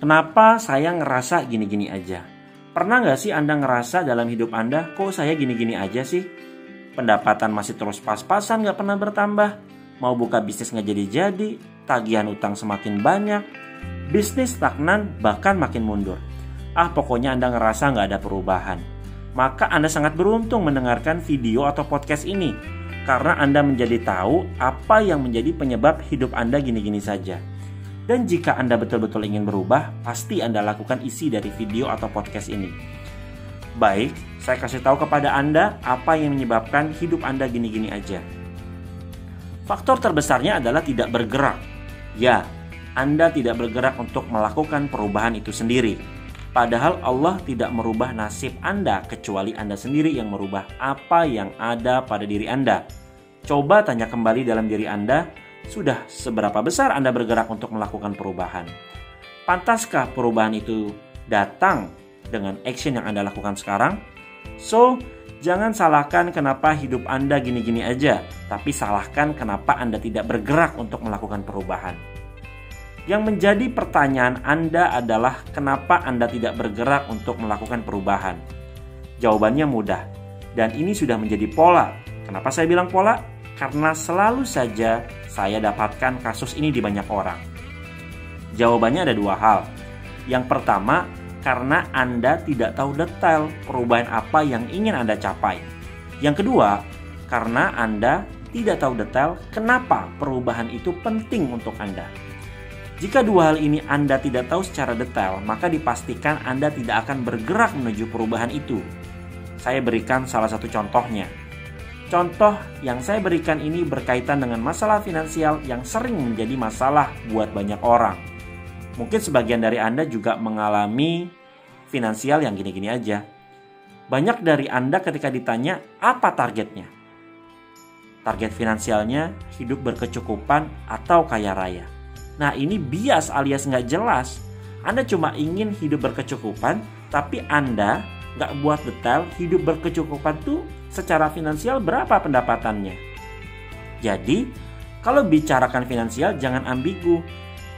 Kenapa saya ngerasa gini-gini aja? Pernah nggak sih Anda ngerasa dalam hidup Anda, kok saya gini-gini aja sih? Pendapatan masih terus pas-pasan, nggak pernah bertambah. Mau buka bisnis nggak jadi-jadi, tagihan utang semakin banyak, bisnis stagnan bahkan makin mundur. Pokoknya Anda ngerasa nggak ada perubahan. Maka Anda sangat beruntung mendengarkan video atau podcast ini, karena Anda menjadi tahu apa yang menjadi penyebab hidup Anda gini-gini saja. Dan jika Anda betul-betul ingin berubah, pasti Anda lakukan isi dari video atau podcast ini. Baik, saya kasih tahu kepada Anda apa yang menyebabkan hidup Anda gini-gini aja. Faktor terbesarnya adalah tidak bergerak. Ya, Anda tidak bergerak untuk melakukan perubahan itu sendiri. Padahal Allah tidak merubah nasib Anda, kecuali Anda sendiri yang merubah apa yang ada pada diri Anda. Coba tanya kembali dalam diri Anda, sudah seberapa besar Anda bergerak untuk melakukan perubahan? Pantaskah perubahan itu datang dengan action yang Anda lakukan sekarang? So, jangan salahkan kenapa hidup Anda gini-gini aja, tapi salahkan kenapa Anda tidak bergerak untuk melakukan perubahan. Yang menjadi pertanyaan Anda adalah kenapa Anda tidak bergerak untuk melakukan perubahan? Jawabannya mudah, dan ini sudah menjadi pola. Kenapa saya bilang pola? Karena selalu saja saya dapatkan kasus ini di banyak orang. Jawabannya ada dua hal. Yang pertama, karena Anda tidak tahu detail perubahan apa yang ingin Anda capai. Yang kedua, karena Anda tidak tahu detail kenapa perubahan itu penting untuk Anda. Jika dua hal ini Anda tidak tahu secara detail, maka dipastikan Anda tidak akan bergerak menuju perubahan itu. Saya berikan salah satu contohnya. Contoh yang saya berikan ini berkaitan dengan masalah finansial yang sering menjadi masalah buat banyak orang. Mungkin sebagian dari Anda juga mengalami finansial yang gini-gini aja. Banyak dari Anda ketika ditanya, apa targetnya? Target finansialnya hidup berkecukupan atau kaya raya. Nah, ini bias alias nggak jelas. Anda cuma ingin hidup berkecukupan, tapi Anda nggak buat detail hidup berkecukupan tuh secara finansial berapa pendapatannya. Jadi, kalau bicarakan finansial jangan ambigu.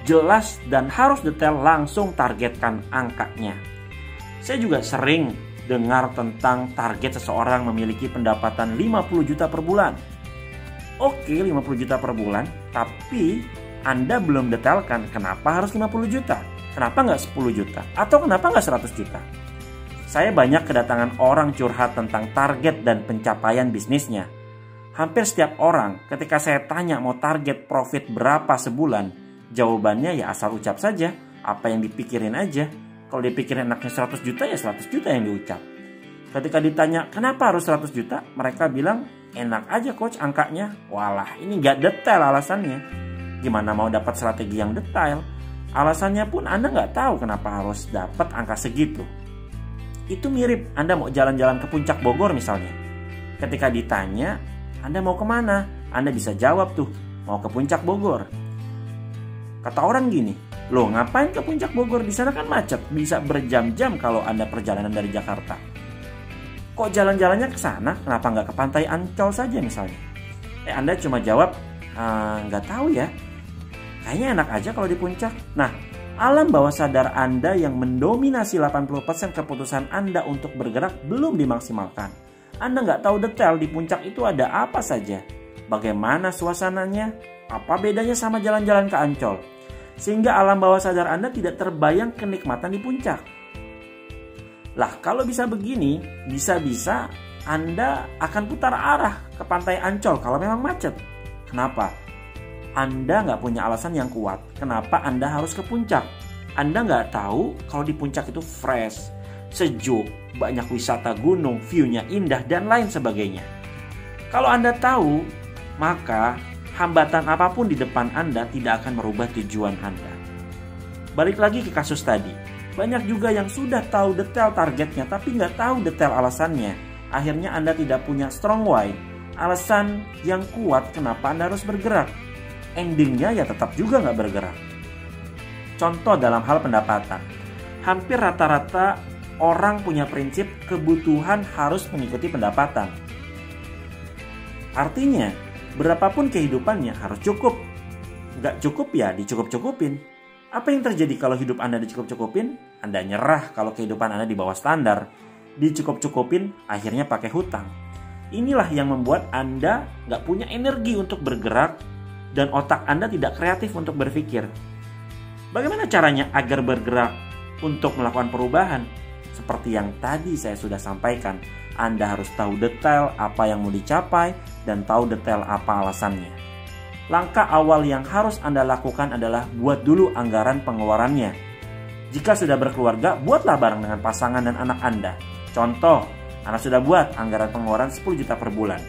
Jelas dan harus detail, langsung targetkan angkanya. Saya juga sering dengar tentang target seseorang memiliki pendapatan 50 juta per bulan. Oke, 50 juta per bulan, tapi Anda belum detailkan kenapa harus 50 juta, kenapa nggak 10 juta, atau kenapa nggak 100 juta. Saya banyak kedatangan orang curhat tentang target dan pencapaian bisnisnya. Hampir setiap orang ketika saya tanya mau target profit berapa sebulan, jawabannya ya asal ucap saja, apa yang dipikirin aja. Kalau dipikirin enaknya 100 juta ya 100 juta yang diucap. Ketika ditanya kenapa harus 100 juta, mereka bilang enak aja coach angkanya. Walah, ini nggak detail alasannya. Gimana mau dapat strategi yang detail? Alasannya pun Anda nggak tahu kenapa harus dapat angka segitu. Itu mirip Anda mau jalan-jalan ke puncak Bogor misalnya. Ketika ditanya, Anda mau kemana? Anda bisa jawab tuh, mau ke puncak Bogor. Kata orang gini, loh ngapain ke puncak Bogor? Di sana kan macet, bisa berjam-jam kalau Anda perjalanan dari Jakarta. Kok jalan-jalannya ke sana? Kenapa nggak ke pantai Ancol saja misalnya? Anda cuma jawab, nggak tahu ya. Kayaknya enak aja kalau di puncak. Nah, alam bawah sadar Anda yang mendominasi 80% keputusan Anda untuk bergerak belum dimaksimalkan. Anda nggak tahu detail di puncak itu ada apa saja. Bagaimana suasananya? Apa bedanya sama jalan-jalan ke Ancol? Sehingga alam bawah sadar Anda tidak terbayang kenikmatan di puncak. Lah, kalau bisa begini, bisa-bisa Anda akan putar arah ke pantai Ancol kalau memang macet. Kenapa? Anda nggak punya alasan yang kuat kenapa Anda harus ke puncak. Anda nggak tahu kalau di puncak itu fresh, sejuk, banyak wisata gunung, view-nya indah, dan lain sebagainya. Kalau Anda tahu, maka hambatan apapun di depan Anda tidak akan merubah tujuan Anda. Balik lagi ke kasus tadi. Banyak juga yang sudah tahu detail targetnya tapi nggak tahu detail alasannya. Akhirnya Anda tidak punya strong why, alasan yang kuat kenapa Anda harus bergerak. Endingnya ya tetap juga nggak bergerak. Contoh dalam hal pendapatan. Hampir rata-rata orang punya prinsip kebutuhan harus mengikuti pendapatan. Artinya, berapapun kehidupannya harus cukup. Nggak cukup ya dicukup-cukupin. Apa yang terjadi kalau hidup Anda dicukup-cukupin? Anda nyerah kalau kehidupan Anda di bawah standar. Dicukup-cukupin, akhirnya pakai hutang. Inilah yang membuat Anda nggak punya energi untuk bergerak dan otak Anda tidak kreatif untuk berpikir. Bagaimana caranya agar bergerak untuk melakukan perubahan? Seperti yang tadi saya sudah sampaikan, Anda harus tahu detail apa yang mau dicapai dan tahu detail apa alasannya. Langkah awal yang harus Anda lakukan adalah buat dulu anggaran pengeluarannya. Jika sudah berkeluarga, buatlah bareng dengan pasangan dan anak Anda. Contoh, Anda sudah buat anggaran pengeluaran 10 juta per bulan.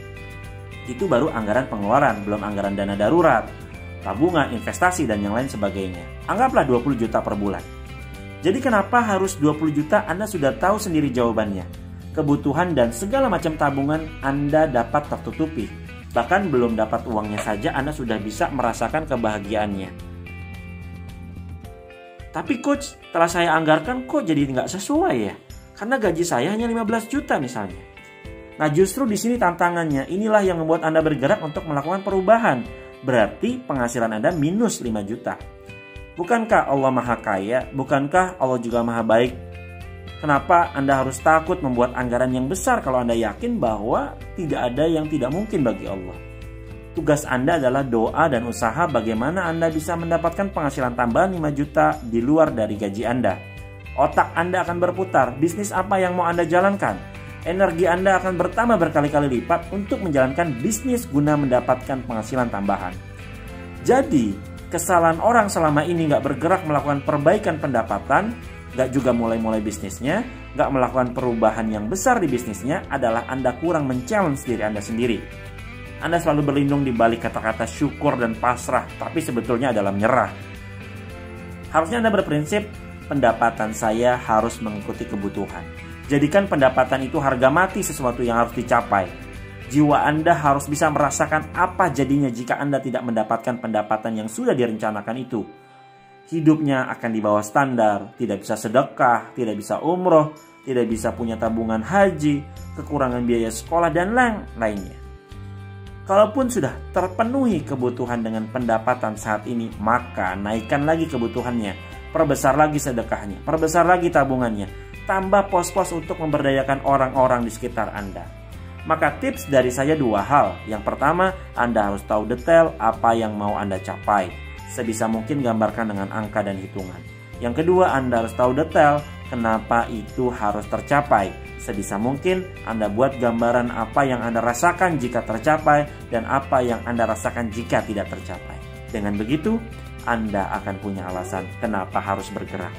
Itu baru anggaran pengeluaran, belum anggaran dana darurat, tabungan, investasi, dan yang lain sebagainya. Anggaplah 20 juta per bulan. Jadi kenapa harus 20 juta? Anda sudah tahu sendiri jawabannya. Kebutuhan dan segala macam tabungan Anda dapat tertutupi. Bahkan belum dapat uangnya saja Anda sudah bisa merasakan kebahagiaannya. Tapi coach, setelah saya anggarkan kok jadi nggak sesuai ya? Karena gaji saya hanya 15 juta misalnya. Nah justru di sini tantangannya, inilah yang membuat Anda bergerak untuk melakukan perubahan. Berarti penghasilan Anda minus 5 juta. Bukankah Allah maha kaya? Bukankah Allah juga maha baik? Kenapa Anda harus takut membuat anggaran yang besar kalau Anda yakin bahwa tidak ada yang tidak mungkin bagi Allah? Tugas Anda adalah doa dan usaha bagaimana Anda bisa mendapatkan penghasilan tambahan 5 juta di luar dari gaji Anda. Otak Anda akan berputar, bisnis apa yang mau Anda jalankan? Energi Anda akan bertambah berkali-kali lipat untuk menjalankan bisnis guna mendapatkan penghasilan tambahan. Jadi, kesalahan orang selama ini nggak bergerak melakukan perbaikan pendapatan, nggak juga mulai bisnisnya, nggak melakukan perubahan yang besar di bisnisnya adalah Anda kurang men-challenge diri Anda sendiri. Anda selalu berlindung di balik kata-kata syukur dan pasrah, tapi sebetulnya adalah menyerah. Harusnya Anda berprinsip, pendapatan saya harus mengikuti kebutuhan. Jadikan pendapatan itu harga mati sesuatu yang harus dicapai. Jiwa Anda harus bisa merasakan apa jadinya jika Anda tidak mendapatkan pendapatan yang sudah direncanakan itu. Hidupnya akan di bawah standar, tidak bisa sedekah, tidak bisa umroh, tidak bisa punya tabungan haji, kekurangan biaya sekolah, dan lainnya. Kalaupun sudah terpenuhi kebutuhan dengan pendapatan saat ini, maka naikkan lagi kebutuhannya. Perbesar lagi sedekahnya, perbesar lagi tabungannya, tambah pos-pos untuk memberdayakan orang-orang di sekitar Anda. Maka tips dari saya 2 hal. Yang pertama, Anda harus tahu detail apa yang mau Anda capai. Sebisa mungkin gambarkan dengan angka dan hitungan. Yang kedua, Anda harus tahu detail kenapa itu harus tercapai. Sebisa mungkin Anda buat gambaran apa yang Anda rasakan jika tercapai dan apa yang Anda rasakan jika tidak tercapai. Dengan begitu, Anda akan punya alasan kenapa harus bergerak.